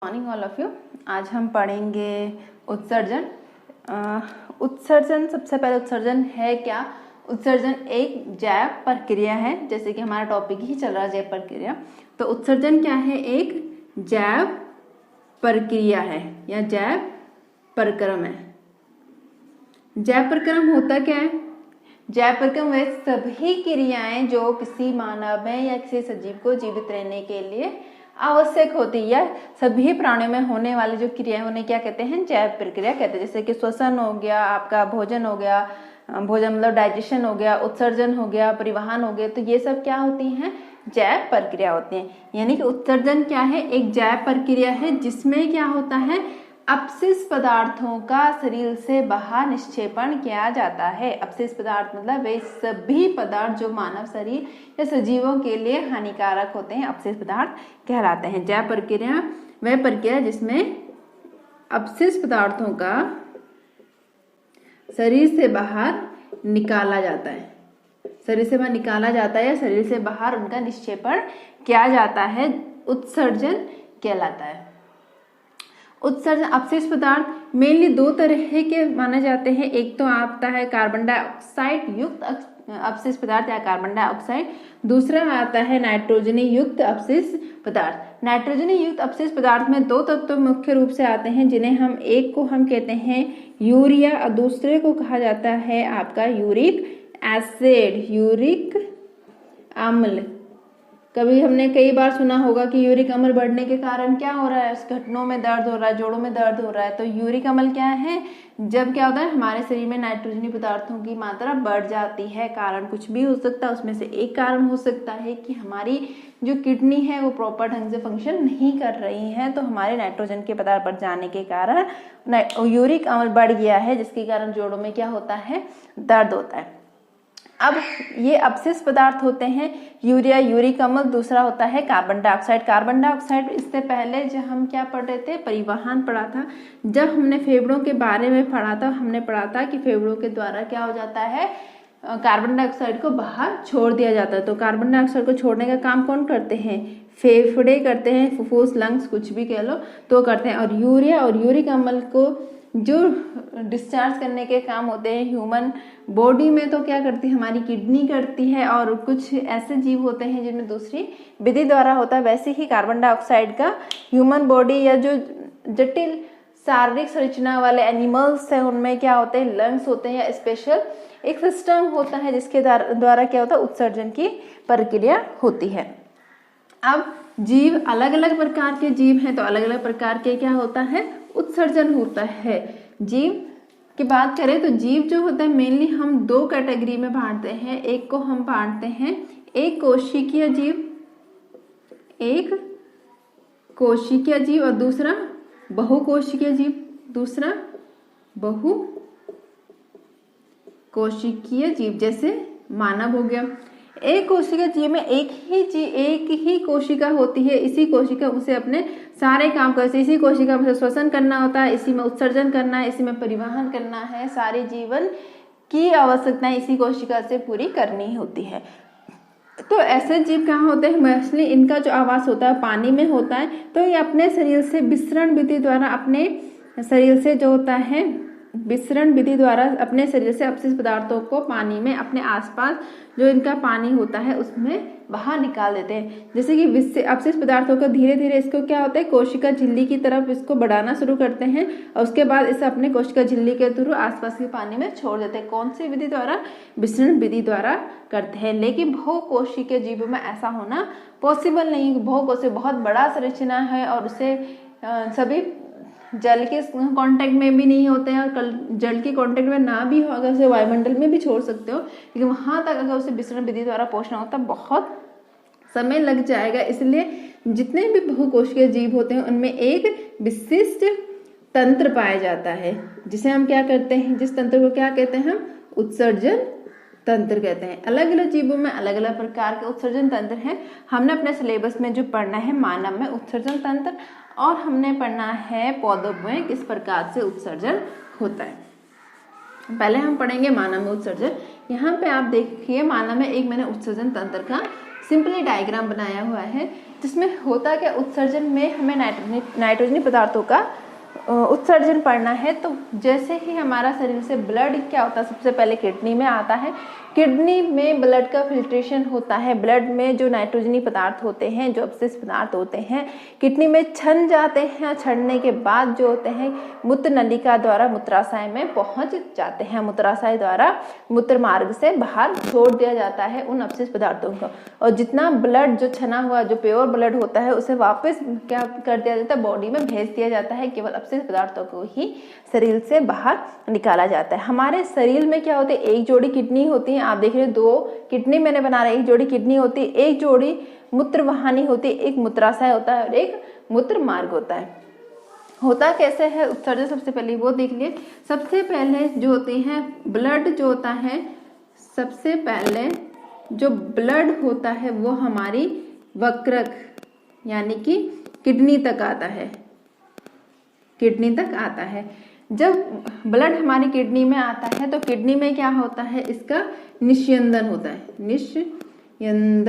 Morning all of you. आज हम पढ़ेंगे उत्सर्जन। उत्सर्जन, सबसे पहले उत्सर्जन है क्या? उत्सर्जन एक जैव प्रक्रिया है, जैसे कि हमारा टॉपिक ही चल रहा है जैव प्रक्रिया। तो उत्सर्जन क्या है? एक जैव प्रक्रिया है या जैव प्रक्रम है। जैव प्रक्रम होता क्या है? जैव प्रक्रम वे सभी क्रियाएं जो किसी मानव में या किसी सजीव को जीवित रहने के लिए आवश्यक होती है, सभी प्राणियों में होने वाली जो क्रियाएं उन्हें क्या कहते हैं? जैव प्रक्रिया कहते हैं। जैसे कि श्वसन हो गया, आपका भोजन हो गया, भोजन मतलब डाइजेशन हो गया, उत्सर्जन हो गया, परिवहन हो गया, तो ये सब क्या होती हैं? जैव प्रक्रिया होती हैं। यानी कि उत्सर्जन क्या है? एक जैव प्रक्रिया है जिसमें क्या होता है? अपशिष्ट पदार्थों का शरीर से बाहर निक्षेपण किया जाता है। अपशिष्ट पदार्थ मतलब वे सभी पदार्थ जो मानव शरीर या सजीवों के लिए हानिकारक होते हैं, अपशिष्ट पदार्थ कहलाते हैं। जैव प्रक्रिया वह प्रक्रिया जिसमें अपशिष्ट पदार्थों का शरीर से बाहर निकाला जाता है, शरीर से बाहर निकाला जाता है या शरीर से बाहर उनका निक्षेपण किया जाता है, उत्सर्जन कहलाता है। उत्सर्जन अपशिष्ट पदार्थ मेनली दो तरह के माने जाते हैं। एक तो आता है कार्बन डाइऑक्साइड युक्त अपशिष्ट पदार्थ या कार्बन डाइऑक्साइड, दूसरा आता है नाइट्रोजनी युक्त अपशिष्ट पदार्थ। नाइट्रोजनी युक्त अपशिष्ट पदार्थ में दो तत्व मुख्य रूप से आते हैं, जिन्हें हम एक को हम कहते हैं यूरिया और दूसरे को कहा जाता है आपका यूरिक एसिड, यूरिक अम्ल। कभी हमने कई बार सुना होगा कि यूरिक अम्ल बढ़ने के कारण क्या हो रहा है? उस घुटनों में दर्द हो रहा है, जोड़ों में दर्द हो रहा है। तो यूरिक अम्ल क्या है? जब क्या होता है हमारे शरीर में नाइट्रोजनी पदार्थों की मात्रा बढ़ जाती है। कारण कुछ भी हो सकता है, उसमें से एक कारण हो सकता है कि हमारी जो किडनी है वो प्रॉपर ढंग से फंक्शन नहीं कर रही है, तो हमारे नाइट्रोजन के पदार्थ बढ़ जाने के कारण यूरिक अम्ल बढ़ गया है, जिसके कारण जोड़ों में क्या होता है? दर्द होता है। अब ये अपशिष्ट पदार्थ होते हैं यूरिया, यूरिक अम्ल, दूसरा होता है कार्बन डाइऑक्साइड। कार्बन डाइऑक्साइड इससे पहले जब हम क्या पढ़ रहे थे? परिवहन पढ़ा था। जब हमने फेफड़ों के बारे में पढ़ा था, हमने पढ़ा था कि फेफड़ों के द्वारा क्या हो जाता है? कार्बन डाइऑक्साइड को बाहर छोड़ दिया जाता है। तो कार्बन डाइऑक्साइड को छोड़ने का काम कौन करते हैं? फेफड़े करते हैं, फुफ्फुस, लंग्स कुछ भी कह लो तो करते हैं। और यूरिया और यूरिक अम्ल को जो डिस्चार्ज करने के काम होते हैं ह्यूमन बॉडी में, तो क्या करती है? हमारी किडनी करती है। और कुछ ऐसे जीव होते हैं जिनमें दूसरी विधि द्वारा होता है। वैसे ही कार्बन डाइऑक्साइड का ह्यूमन बॉडी या जो जटिल शारीरिक संरचना वाले एनिमल्स हैं उनमें क्या होते हैं? लंग्स होते हैं या स्पेशल एक सिस्टम होता है जिसके द्वारा क्या होता है? उत्सर्जन की प्रक्रिया होती है। अब जीव अलग अलग प्रकार के जीव हैं, तो अलग अलग प्रकार के क्या होता है? उत्सर्जन होता है। जीव की बात करें तो जीव जो होता है मेनली हम दो कैटेगरी में बांटते हैं। एक को हम बांटते हैं एक कोशिकीय जीव, एक कोशिकीय जीव, और दूसरा बहुकोशिकीय जीव, दूसरा बहुकोशिकीय जीव। जैसे मानव हो गया। एक कोशिका जीव में एक ही कोशिका होती है। इसी कोशिका उसे अपने सारे काम करते, इसी कोशिका में श्वसन करना होता है, इसी में उत्सर्जन करना है, इसी में परिवहन करना है, सारे जीवन की आवश्यकताएं इसी कोशिका से पूरी करनी होती है। तो ऐसे जीव कहाँ होते हैं? मोस्टली इनका जो आवास होता है पानी में होता है। तो ये अपने शरीर से विसरण विधि द्वारा अपने शरीर से जो होता है विसरण विधि द्वारा अपने शरीर से अपशिष्ट पदार्थों को पानी में अपने आसपास जो इनका पानी होता है उसमें बाहर निकाल देते हैं। जैसे कि अपशिष्ट पदार्थों को धीरे धीरे इसको क्या होता है? कोशिका झिल्ली की तरफ इसको बढ़ाना शुरू करते हैं और उसके बाद इसे अपने कोशिका झिल्ली के थ्रू आसपास के पानी में छोड़ देते हैं। कौन सी विधि द्वारा? विसरण विधि द्वारा करते हैं। लेकिन बहुकोशिकीय जीवों में ऐसा होना पॉसिबल नहीं। बहुकोशिकीय बहुत बड़ा संरचना है और उसे सभी जल के कांटेक्ट में भी नहीं होते हैं, और जल के कांटेक्ट में ना भी हो अगर उसे वायुमंडल में भी छोड़ सकते हो, लेकिन वहां तक अगर उसे विसरण विधि द्वारा पहुंचना होता बहुत समय लग जाएगा। इसलिए जितने भी बहुकोशिकीय जीव होते हैं उनमें एक विशिष्ट तंत्र पाया जाता है, जिसे हम क्या करते हैं? जिस तंत्र को क्या कहते हैं? हम उत्सर्जन तंत्र कहते हैं। अलग अलग जीवों में अलग अलग प्रकार के उत्सर्जन तंत्र हैं। हमने अपने सिलेबस में जो पढ़ना है मानव में उत्सर्जन तंत्र, और हमने पढ़ना है पौधों में किस प्रकार से उत्सर्जन होता है। पहले हम पढ़ेंगे मानव में उत्सर्जन। यहाँ पे आप देखिए मानव में एक मैंने उत्सर्जन तंत्र का सिंपली डायग्राम बनाया हुआ है जिसमें होता क्या, उत्सर्जन में हमें नाइट्रोजनी पदार्थों का उत्सर्जन पढ़ना है। तो जैसे ही हमारा शरीर से ब्लड क्या होता है, सबसे पहले किडनी में आता है। किडनी में ब्लड का फिल्ट्रेशन होता है। ब्लड में जो नाइट्रोजनी पदार्थ होते हैं, जो अपशिष्ट पदार्थ होते हैं, किडनी में छन जाते हैं। छनने के बाद जो होते हैं मूत्र नलिका द्वारा मूत्राशय में पहुंच जाते हैं। मूत्राशय द्वारा मूत्र मार्ग से बाहर छोड़ दिया जाता है उन अपशिष्ट पदार्थों को। और जितना ब्लड जो छना हुआ, जो प्योर ब्लड होता है, उसे वापस क्या कर दिया जाता है, बॉडी में भेज दिया जाता है। केवल अपशिष्ट पदार्थों को ही शरीर से बाहर निकाला जाता है। हमारे शरीर में क्या होते हैं, एक जोड़ी किडनी होती है। आप देख रहे हैं 2 किडनी मैंने बना रहा है, एक जोड़ी किडनी होती है, एक जोड़ी मूत्र वाहिनी होती है, एक मूत्राशय होता है और एक मूत्र मार्ग होता है। होता कैसे है उत्सर्जन, सबसे पहले वो देख लिए। सबसे पहले जो होते हैं ब्लड जो होता है, सबसे पहले जो ब्लड होता है वो हमारी वक्रक यानी कि किडनी तक आता है। किडनी तक आता है। जब ब्लड हमारी किडनी में आता है तो किडनी में क्या होता है, इसका निस्यंदन होता है।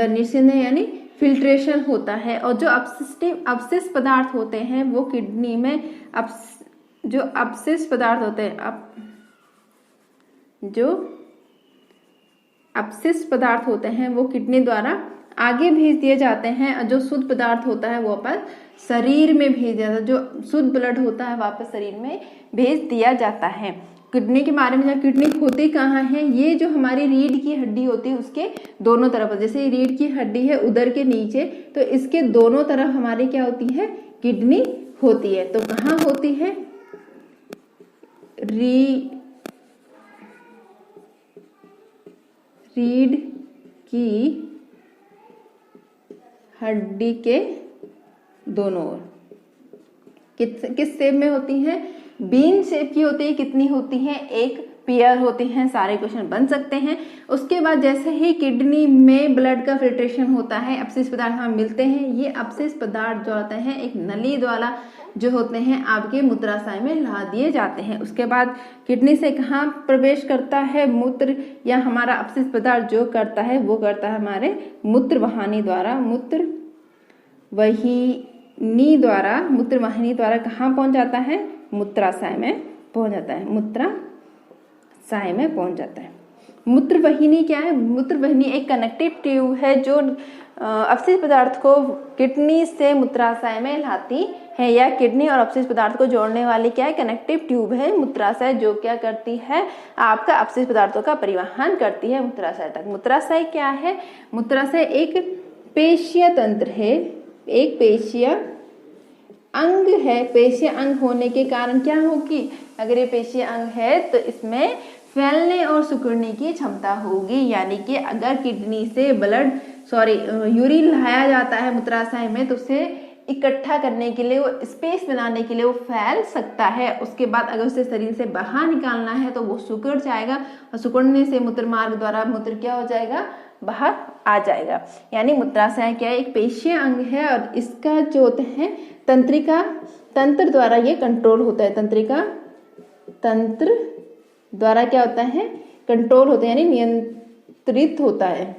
निस्यंदन यानी फिल्ट्रेशन होता है। और जो अपशिष्ट पदार्थ होते हैं वो किडनी में जो अपशिष्ट पदार्थ होते हैं, जो अपशिष्ट पदार्थ होते हैं वो किडनी द्वारा आगे भेज दिए जाते हैं। और जो शुद्ध पदार्थ होता है वो अपन शरीर में भेज दिया जाता है। जो शुद्ध ब्लड होता है वापस शरीर में भेज दिया जाता है। किडनी के बारे में, किडनी होती कहाँ है, ये जो हमारी रीढ़ की हड्डी होती है उसके दोनों तरफ, जैसे रीढ़ की हड्डी है उधर के नीचे, तो इसके दोनों तरफ हमारी क्या होती है, किडनी होती है। तो कहाँ होती है, रीढ़ की हड्डी के दोनों ओर। किस शेप में होती है, बीन शेप की होती है। कितनी होती है, एक पेयर होती हैं। सारे क्वेश्चन बन सकते हैं। उसके बाद जैसे ही किडनी में ब्लड का फिल्ट्रेशन होता है, अपशिष्ट पदार्थ हमें मिलते हैं। ये अपशिष्ट पदार्थ जो होते हैं एक नली द्वारा जो होते हैं आपके मूत्राशय में ला दिए जाते हैं। उसके बाद किडनी से कहाँ प्रवेश करता है मूत्र या हमारा अपशिष्ट पदार्थ जो करता है वो करता है हमारे मूत्र वाहिनी द्वारा। मूत्र वाहिनी द्वारा कहाँ पहुंच जाता है, मूत्राशय में पहुंच जाता है। मूत्राशय में पहुंच जाता है। मूत्र वाहिनी क्या है, मूत्र वाहिनी एक कनेक्टिव ट्यूब है जो अपशिष्ट पदार्थ को किडनी से मूत्राशय में लाती है, या किडनी और अपशिष्ट पदार्थ को जोड़ने वाली क्या है, कनेक्टिव ट्यूब है मूत्राशय, जो क्या करती है, आपका अपशिष्ट पदार्थों का परिवहन करती है मूत्राशय तक। मूत्राशय क्या है, मूत्राशय एक पेशीय तंत्र है, एक पेशीय अंग है। पेशीय अंग होने के कारण क्या होगी, अगर ये पेशीय अंग है तो इसमें फैलने और सिकुड़ने की क्षमता होगी। यानी कि अगर किडनी से यूरिन लाया जाता है मूत्राशय में तो उसे इकट्ठा करने के लिए, वो स्पेस बनाने के लिए वो फैल सकता है। उसके बाद अगर उसे शरीर से बाहर निकालना है तो वो सिकुड़ जाएगा, और सिकुड़ने से मूत्र मार्ग द्वारा मूत्र क्या हो जाएगा, बाहर आ जाएगा। यानी मूत्राशय क्या है, एक पेशीय अंग है, और इसका जो होता है तंत्र द्वारा ये कंट्रोल होता है। तंत्र द्वारा क्या होता है, कंट्रोल होता है, यानी नियंत्रित होता है।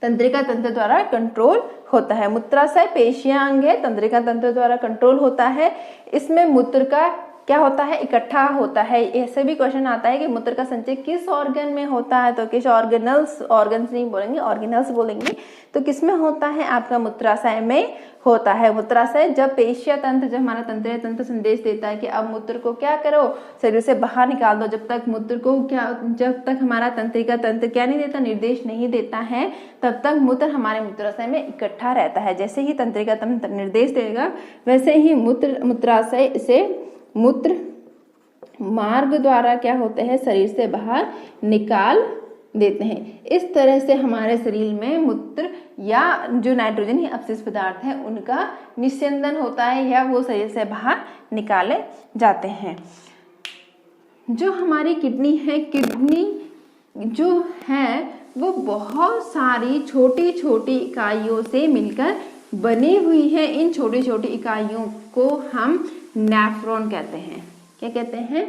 तंत्रिका तंत्र द्वारा कंट्रोल होता है। मूत्राशय पेशीय अंग है, तंत्रिका तंत्र द्वारा कंट्रोल होता है। इसमें मूत्र का क्या होता है, इकट्ठा होता है। ऐसे भी क्वेश्चन आता है कि मूत्र का संचय किस ऑर्गन में होता है, तो किस ऑर्गन्स नहीं बोलेंगे, ऑर्गेनल्स बोलेंगे। तो किस में होता है, आपका मूत्राशय में होता है। मूत्राशय जब पेशीय तंत्र, जब हमारा तंत्रिका तंत्र संदेश देता है कि अब मूत्र को क्या करो, शरीर से बाहर निकाल दो, जब तक हमारा तंत्रिका तंत्र क्या नहीं देता, निर्देश नहीं देता है, तब तक मूत्र हमारे मूत्राशय में इकट्ठा रहता है। जैसे ही तंत्रिका तंत्र निर्देश देगा वैसे ही मूत्राशय इसे मूत्र मार्ग द्वारा क्या होते हैं, शरीर से बाहर निकाल देते हैं। इस तरह से हमारे शरीर में मूत्र या जो नाइट्रोजन ही अपशिष्ट पदार्थ है उनका निस्यंदन होता है, या वो शरीर से बाहर निकाले जाते हैं। जो हमारी किडनी है, किडनी जो है वो बहुत सारी छोटी छोटी इकाइयों से मिलकर बनी हुई है। इन छोटी छोटी इकाइयों को हम नेफ्रॉन कहते हैं। क्या कहते हैं,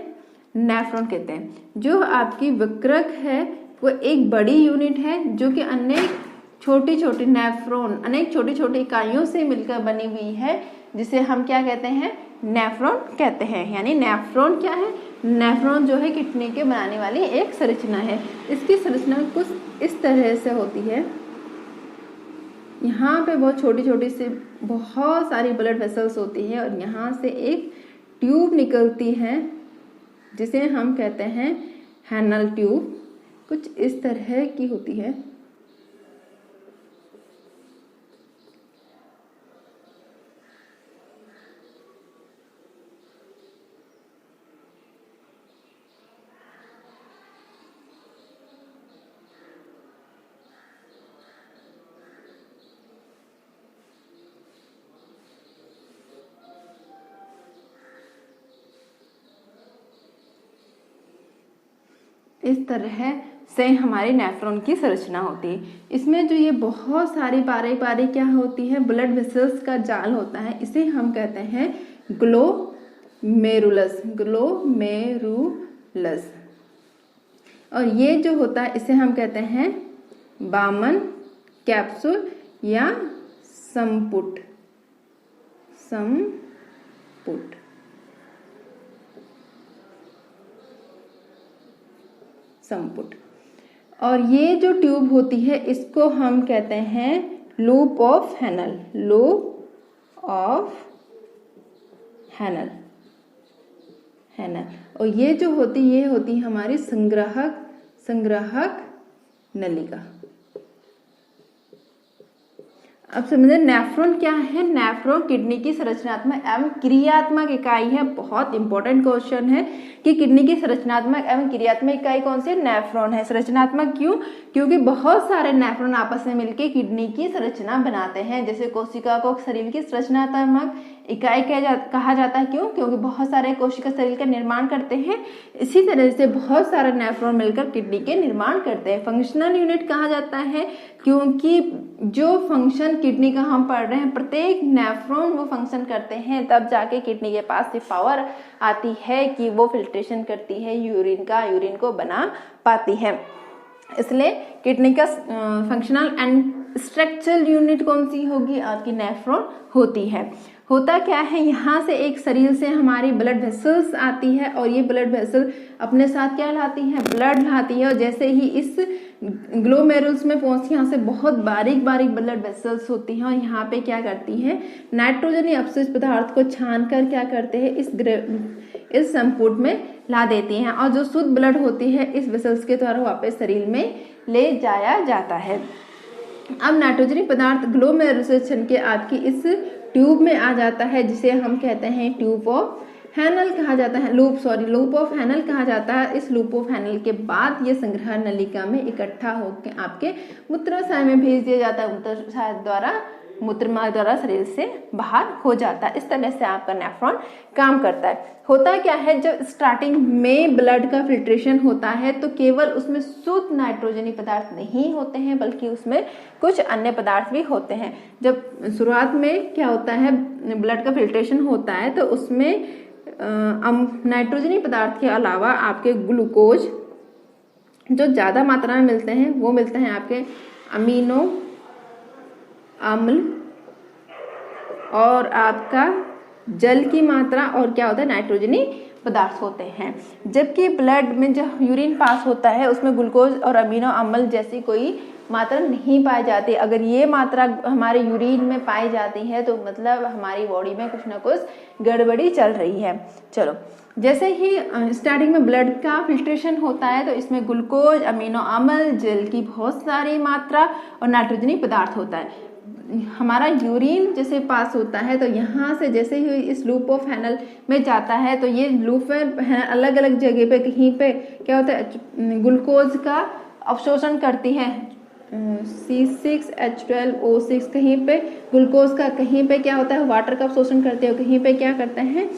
नेफ्रॉन कहते हैं। जो आपकी वृक्क है वो एक बड़ी यूनिट है जो कि अन्य छोटी छोटी नेफ्रॉन अनेक छोटी छोटी इकाइयों से मिलकर बनी हुई है, जिसे हम क्या कहते हैं, नेफ्रॉन कहते हैं। यानी नेफ्रॉन क्या है, नेफ्रॉन जो है किडनी के बनाने वाली एक संरचना है। इसकी संरचना कुछ इस तरह से होती है, यहाँ पे बहुत छोटी छोटी सी बहुत सारी ब्लड वेसल्स होती है और यहाँ से एक ट्यूब निकलती है जिसे हम कहते हैं हैनल ट्यूब। कुछ इस तरह की होती है। इस तरह से हमारी नेफ्रॉन की संरचना होती है। इसमें जो ये बहुत सारी बारी बारी क्या होती है, ब्लड वेसल्स का जाल होता है, इसे हम कहते हैं ग्लोमेरुलस, ग्लोमेरुलस। और ये जो होता है इसे हम कहते हैं बामन कैप्सूल या संपुट, संपुट। संपुट। और ये जो ट्यूब होती है इसको हम कहते हैं loop of Henle, loop of Henle, हैनल। और ये जो होती ये होती हमारी संग्राहक नलिका। अब समझे नेफ्रॉन क्या है। नेफ्रॉन किडनी की संरचनात्मक एवं क्रियात्मक इकाई है। बहुत इंपॉर्टेंट क्वेश्चन है कि किडनी की संरचनात्मक एवं क्रियात्मक इकाई कौन सी है, नेफ्रॉन है। संरचनात्मक क्यों, क्योंकि बहुत सारे नेफ्रॉन आपस में मिलकर किडनी की संरचना बनाते हैं। जैसे कोशिका को शरीर की संरचनात्मक इकाई कहा जाता है, क्यों, क्योंकि बहुत सारे कोशिका शरीर का निर्माण करते हैं। इसी तरह से बहुत सारे नेफ्रॉन मिलकर किडनी के निर्माण करते हैं। फंक्शनल यूनिट कहा जाता है क्योंकि जो फंक्शन किडनी का हम पढ़ रहे हैं प्रत्येक नेफ्रॉन वो फंक्शन करते हैं, तब जाके किडनी के पास से पावर आती है कि वो फिल्ट्रेशन करती है यूरिन को बना पाती है। इसलिए किडनी का फंक्शनल एंड स्ट्रक्चरल यूनिट कौन सी होगी, आपकी नेफ्रॉन होती है। होता क्या है, यहाँ से एक शरीर से हमारी ब्लड वेसल्स आती है और ये ब्लड वेसल अपने साथ क्या लाती है, ब्लड लाती है। और जैसे ही इस ग्लोमेरुल्स में पहुंचती है, यहाँ से बहुत बारीक बारीक ब्लड वेसल्स होती हैं और यहाँ पे क्या करती है, नाइट्रोजनी अपशिष्ट पदार्थ को छान कर क्या करते हैं, इस संपुट में ला देती हैं और जो शुद्ध ब्लड होती है इस वेसल्स के द्वारा वापस शरीर में ले जाया जाता है। अब नाइट्रोजनी पदार्थ ग्लोमेरुलेशन के आपकी इस ट्यूब में आ जाता है जिसे हम कहते हैं ट्यूब ऑफ हैनल कहा जाता है, लूप ऑफ हैनल कहा जाता है। इस लूप ऑफ हैनल के बाद ये संग्रह नलिका में इकट्ठा होकर आपके मूत्राशय में भेज दिया जाता है। मूत्राशय द्वारा मूत्रमार्ग द्वारा शरीर से बाहर हो जाता है। इस तरह से आपका नेफ्रॉन काम करता है। होता क्या है, जब स्टार्टिंग में ब्लड का फिल्ट्रेशन होता है तो केवल उसमें शुद्ध नाइट्रोजनी पदार्थ नहीं होते हैं बल्कि उसमें कुछ अन्य पदार्थ भी होते हैं। जब शुरुआत में क्या होता है, ब्लड का फिल्ट्रेशन होता है तो उसमें नाइट्रोजनी पदार्थ के अलावा आपके ग्लूकोज जो ज़्यादा मात्रा में मिलते हैं वो मिलते हैं आपके अमीनो अम्ल और आपका जल की मात्रा और क्या होता है, नाइट्रोजनी पदार्थ होते हैं। जबकि ब्लड में जब यूरिन पास होता है उसमें ग्लूकोज और अमीनो अम्ल जैसी कोई मात्रा नहीं पाई जाती। अगर ये मात्रा हमारे यूरिन में पाई जाती है तो मतलब हमारी बॉडी में कुछ ना कुछ गड़बड़ी चल रही है। चलो, जैसे ही स्टार्टिंग में ब्लड का फिल्ट्रेशन होता है तो इसमें ग्लूकोज, अमीनो अम्ल, जल की बहुत सारी मात्रा और नाइट्रोजनी पदार्थ होता है। हमारा यूरिन जैसे पास होता है तो यहाँ से जैसे ही इस लूप ऑफ हैनल में जाता है तो ये लूप हैनल अलग अलग जगह पे कहीं पे क्या होता है, ग्लूकोज का अवशोषण करती है, C6H12O6 कहीं पे ग्लूकोज का, कहीं पे क्या होता है वाटर का अवशोषण करते हैं, कहीं पे क्या करते हैं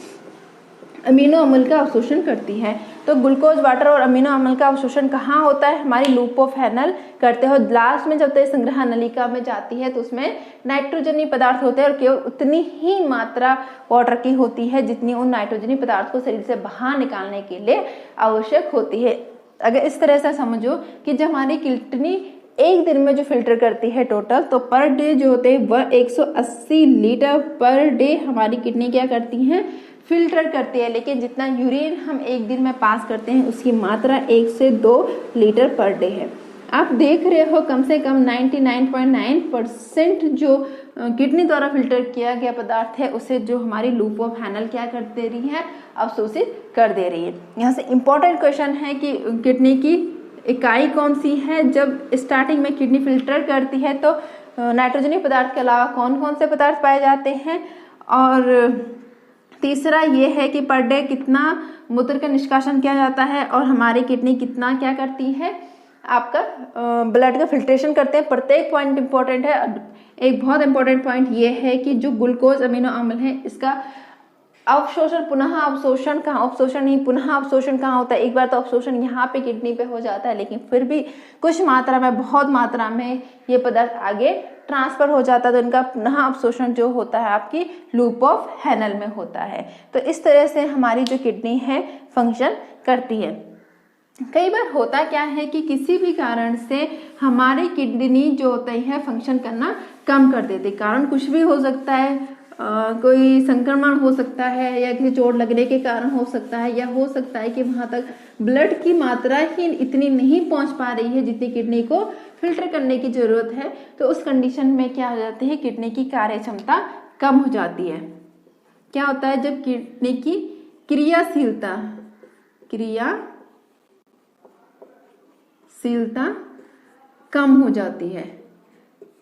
अमीनो अम्ल का अवशोषण करती है। तो ग्लूकोज, वाटर और अमीनो अम्ल का अवशोषण कहाँ होता है, हमारी लूप ऑफ हैनल करते हो। लास्ट में जब तक संग्रह नलिका में जाती है तो उसमें नाइट्रोजनी पदार्थ होते हैं और केवल उतनी ही मात्रा वाटर की होती है जितनी उन नाइट्रोजनी पदार्थ को शरीर से बाहर निकालने के लिए आवश्यक होती है। अगर इस तरह से समझो कि जब हमारी किडनी एक दिन में जो फिल्टर करती है टोटल, तो पर डे जो होते हैं वह 180 लीटर पर डे हमारी किडनी क्या करती हैं, फिल्टर करती है। लेकिन जितना यूरिन हम एक दिन में पास करते हैं उसकी मात्रा 1 से 2 लीटर पर डे है। आप देख रहे हो कम से कम 99.9% जो किडनी द्वारा फिल्टर किया गया पदार्थ है उसे जो हमारी लूप ऑफ हैनल क्या कर दे रही है, अवशोषित कर दे रही है। यहाँ से इम्पोर्टेंट क्वेश्चन है कि किडनी की इकाई कौन सी है। जब स्टार्टिंग में किडनी फिल्टर करती है तो नाइट्रोजनी पदार्थ के अलावा कौन कौन से पदार्थ पाए जाते हैं, और तीसरा ये है कि पर डे कितना मूत्र का निष्कासन किया जाता है, और हमारी किडनी कितना क्या करती है, आपका ब्लड का फिल्ट्रेशन करते हैं। प्रत्येक पॉइंट इंपॉर्टेंट है। एक बहुत इंपॉर्टेंट पॉइंट ये है कि जो ग्लूकोज अमीनो अम्ल है इसका अवशोषण पुनः अवशोषण कहाँ, अवशोषण नहीं पुनः अवशोषण कहाँ होता है। एक बार तो अवशोषण यहाँ पे किडनी पे हो जाता है, लेकिन फिर भी कुछ मात्रा में, बहुत मात्रा में ये पदार्थ आगे ट्रांसफर हो जाता है, तो इनका पुनः अवशोषण जो होता है आपकी लूप ऑफ हैनल में होता है। तो इस तरह से हमारी जो किडनी है फंक्शन करती है। कई बार होता क्या है कि किसी भी कारण से हमारी किडनी जो होती है फंक्शन करना कम कर देती। कारण कुछ भी हो सकता है, कोई संक्रमण हो सकता है, या किसी चोट लगने के कारण हो सकता है, या हो सकता है कि वहां तक ब्लड की मात्रा ही इतनी नहीं पहुंच पा रही है जितनी किडनी को फिल्टर करने की जरूरत है। तो उस कंडीशन में क्या हो जाती है, किडनी की कार्य क्षमता कम हो जाती है। क्या होता है, जब किडनी की क्रियाशीलता कम हो जाती है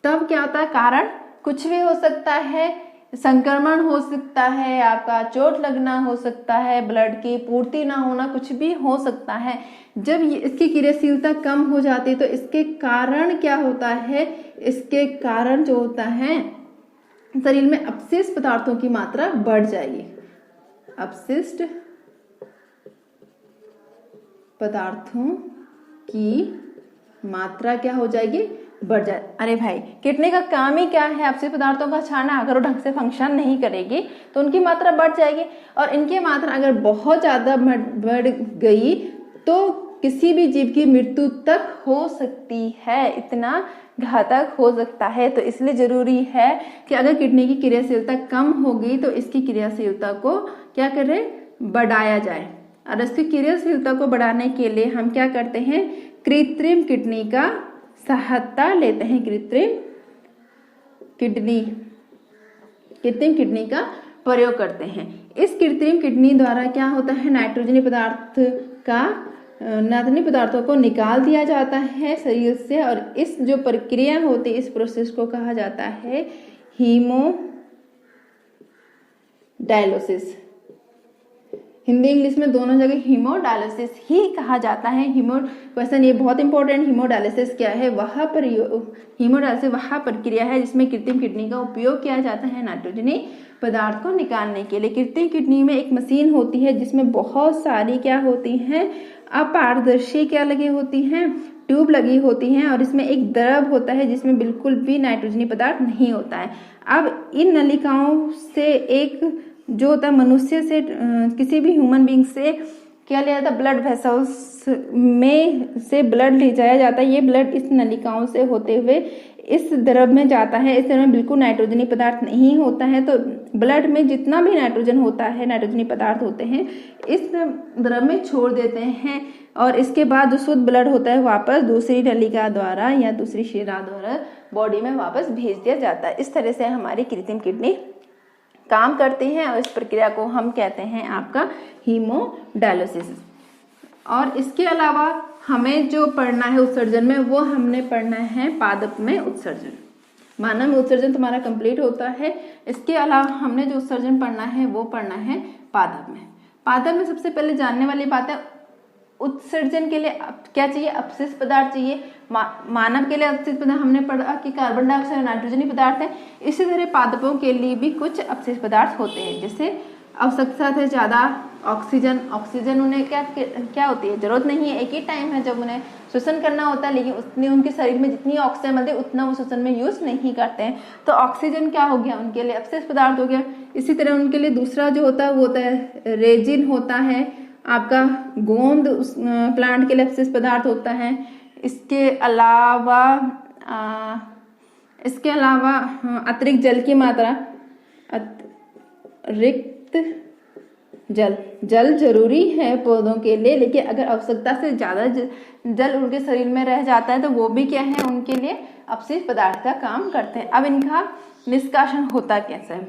तब क्या होता है, कारण कुछ भी हो सकता है, संक्रमण हो सकता है, आपका चोट लगना हो सकता है, ब्लड की पूर्ति ना होना, कुछ भी हो सकता है। जब इसकी क्रियाशीलता कम हो जाती है तो इसके कारण क्या होता है, इसके कारण जो होता है शरीर में अपशिष्ट पदार्थों की मात्रा बढ़ जाएगी। अपशिष्ट पदार्थों की मात्रा क्या हो जाएगी, बढ़ जाए। अरे भाई, किडनी का काम ही क्या है, अपशिष्ट पदार्थों का छानना। अगर वो ढंग से फंक्शन नहीं करेगी तो उनकी मात्रा बढ़ जाएगी, और इनकी मात्रा अगर बहुत ज्यादा बढ़ गई तो किसी भी जीव की मृत्यु तक हो सकती है, इतना घातक हो सकता है। तो इसलिए जरूरी है कि अगर किडनी की क्रियाशीलता कम होगी तो इसकी क्रियाशीलता को क्या करें, बढ़ाया जाए। और इसकी क्रियाशीलता को बढ़ाने के लिए हम क्या करते हैं, कृत्रिम किडनी का सहायता लेते हैं। कृत्रिम किडनी का प्रयोग करते हैं। इस कृत्रिम किडनी द्वारा क्या होता है, नाइट्रोजनी पदार्थों को निकाल दिया जाता है शरीर से, और इस जो प्रक्रिया होती है इस प्रोसेस को कहा जाता है हीमोडायलिसिस। हिंदी इंग्लिश में दोनों जगह हीमोडायलिसिस ही कहा जाता है। क्वेश्चन ये बहुत इंपॉर्टेंट, हीमोडायलिसिस क्या है, हीमोडायलिसिस वह प्रक्रिया है जिसमें कृत्रिम किडनी का उपयोग किया जाता है नाइट्रोजनी पदार्थ को निकालने के लिए। कृत्रिम किडनी में एक मशीन होती है जिसमें बहुत सारी क्या होती हैं, अपारदर्शी क्या लगी होती हैं, ट्यूब लगी होती हैं, और इसमें एक द्रव होता है जिसमें बिल्कुल भी नाइट्रोजनी पदार्थ नहीं होता है। अब इन नलिकाओं से एक जो होता है मनुष्य से, किसी भी ह्यूमन बीइंग से क्या लिया जाता है, ब्लड वेसल्स में से ब्लड ले जाया जाता है। ये ब्लड इस नलिकाओं से होते हुए इस द्रव में जाता है। इस द्रव में बिल्कुल नाइट्रोजनी पदार्थ नहीं होता है, तो ब्लड में जितना भी नाइट्रोजन होता है, नाइट्रोजनी पदार्थ होते हैं, इस द्रव में छोड़ देते हैं, और इसके बाद जो शुद्ध ब्लड होता है वापस दूसरी नलिका द्वारा या दूसरी शिरा द्वारा बॉडी में वापस भेज दिया जाता है। इस तरह से हमारी कृत्रिम किडनी काम करती हैं, और इस प्रक्रिया को हम कहते हैं आपका हीमोडायलिसिस। और इसके अलावा हमें जो पढ़ना है उत्सर्जन में, वो हमने पढ़ना है पादप में उत्सर्जन। मानव में उत्सर्जन तुम्हारा कंप्लीट होता है। इसके अलावा हमने जो उत्सर्जन पढ़ना है वो पढ़ना है पादप में। पादप में सबसे पहले जानने वाली बात है, उत्सर्जन के लिए क्या चाहिए, अपशिष्ट पदार्थ चाहिए। मानव के लिए अपशिष्ट पदार्थ हमने पढ़ा कि कार्बन डाइऑक्साइड नाइट्रोजनी पदार्थ है। इसी तरह पादपों के लिए भी कुछ अपशिष्ट पदार्थ होते हैं, जैसे आवश्यकता से ज्यादा ऑक्सीजन उन्हें क्या होती है, जरूरत नहीं है। एक ही टाइम है जब उन्हें श्वसन करना होता है, लेकिन उतनी उनके शरीर में जितनी ऑक्सीजन मिलती है उतना वो श्वसन में यूज नहीं करते हैं, तो ऑक्सीजन क्या हो गया, उनके लिए अपशिष्ट पदार्थ हो गया। इसी तरह उनके लिए दूसरा जो होता है वो होता है रेजिन होता है, आपका गोंद प्लांट के लिए अपशिष्ट पदार्थ होता है। इसके अलावा अतिरिक्त जल की मात्रा, अतिरिक्त जल जरूरी है पौधों के लिए, लेकिन अगर आवश्यकता से ज़्यादा जल उनके शरीर में रह जाता है तो वो भी क्या है, उनके लिए अपशिष्ट पदार्थ का काम करते हैं। अब इनका निष्कासन होता कैसे है?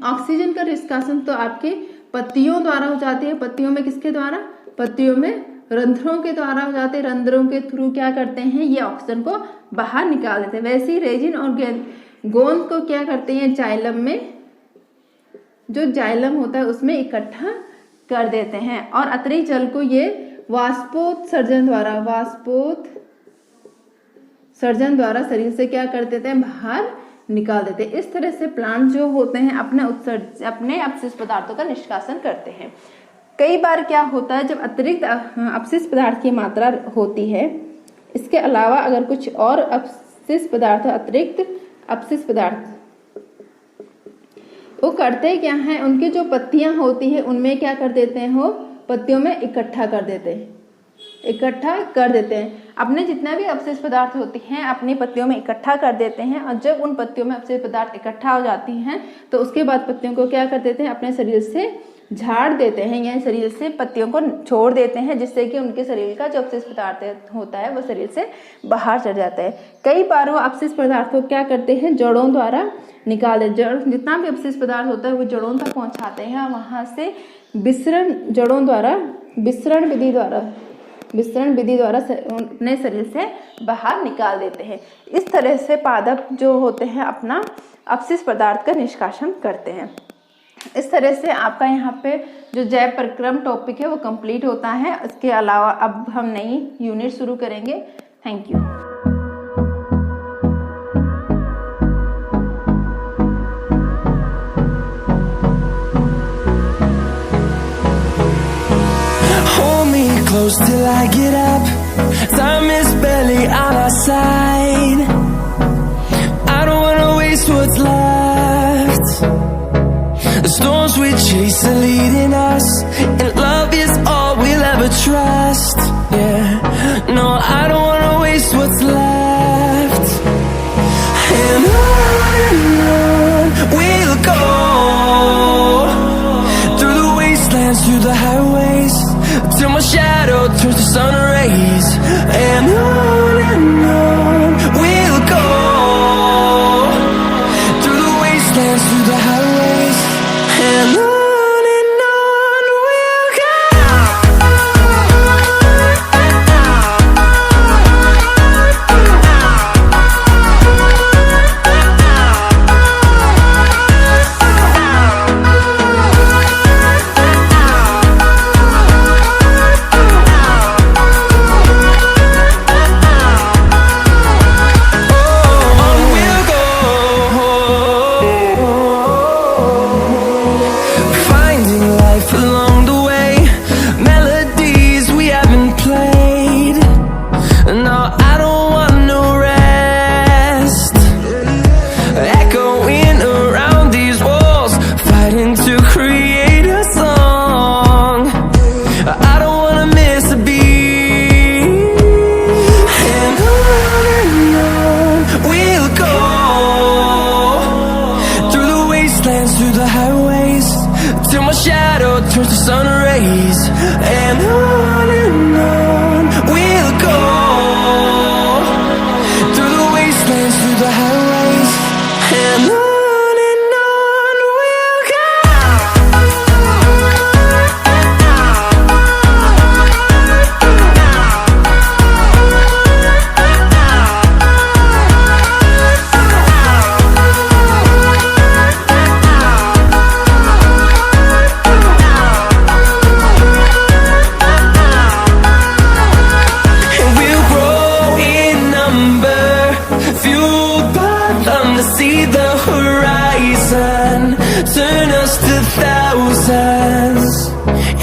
ऑक्सीजन का निष्कासन तो आपके पत्तियों द्वारा हो जाती है। पत्तियों में किसके द्वारा? पत्तियों में रंध्रों के द्वारा हो जाते हैं। रंध्रों के थ्रू क्या करते हैं, ये ऑक्सीजन को बाहर निकाल देते हैं। वैसे ही रेजिन और गोंद को क्या करते हैं, जाइलम में, जो जाइलम होता है उसमें इकट्ठा कर देते हैं। और अतिरिक्त जल को ये वाष्पोत्सर्जन द्वारा शरीर से क्या कर देते हैं, बाहर निकाल देते हैं। इस तरह से प्लांट जो होते हैं अपने अपशिष्ट पदार्थों का निष्कासन करते हैं। कई बार क्या होता है, जब अतिरिक्त अपशिष्ट पदार्थ की मात्रा होती है, इसके अलावा अगर कुछ और अपशिष्ट पदार्थ, अतिरिक्त अपशिष्ट पदार्थ, वो करते क्या है, उनकी जो पत्तियां होती है उनमें क्या कर देते हैं, वो पत्तियों में इकट्ठा कर देते हैं। अपने जितना भी अपशिष्ट पदार्थ होती हैं अपनी पत्तियों में इकट्ठा कर देते हैं। और जब उन पत्तियों में अपशिष्ट पदार्थ इकट्ठा हो जाती हैं तो उसके बाद पत्तियों को क्या कर देते हैं, अपने शरीर से झाड़ देते हैं, या शरीर से पत्तियों को छोड़ देते हैं, जिससे कि उनके शरीर का जो अपशिष्ट पदार्थ होता है वो शरीर से बाहर चढ़ जाता है। कई बार वो अपशिष्ट पदार्थ को क्या करते हैं, जड़ों द्वारा निकाल देते हैं। जड़, जितना भी अपशिष्ट पदार्थ होता है वो जड़ों तक पहुंचाते हैं और वहां से विसरण विधि द्वारा अपने शरीर से बाहर निकाल देते हैं। इस तरह से पादप जो होते हैं अपना अपशिष्ट पदार्थ का निष्कासन करते हैं। इस तरह से आपका यहाँ पे जो जैव परिक्रम टॉपिक है वो कंप्लीट होता है। इसके अलावा अब हम नई यूनिट शुरू करेंगे। Thank you. Close till I get up. Time is barely on our side. I don't wanna waste what's left. The storms we chase are leading us, and love is all we'll ever trust. Yeah, no, I don't wanna waste what's left. And on we'll go, through the wastelands, through the highways, till my shadow turns to sun rays. And on we'll go, through the wastelands, through the highways. And on we'll go. Through the highways, till my shadow turns to sun rays. And on we'll go, through the wastelands, through the highways. And on we'll go. See the horizon, turn us to thousands,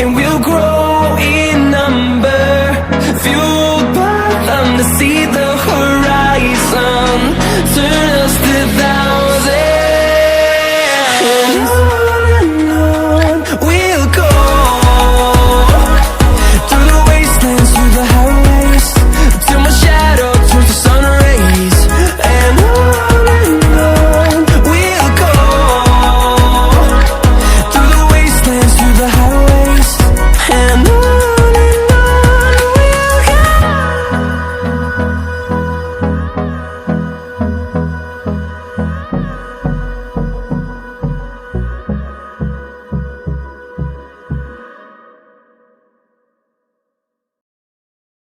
and we'll grow in number, fuel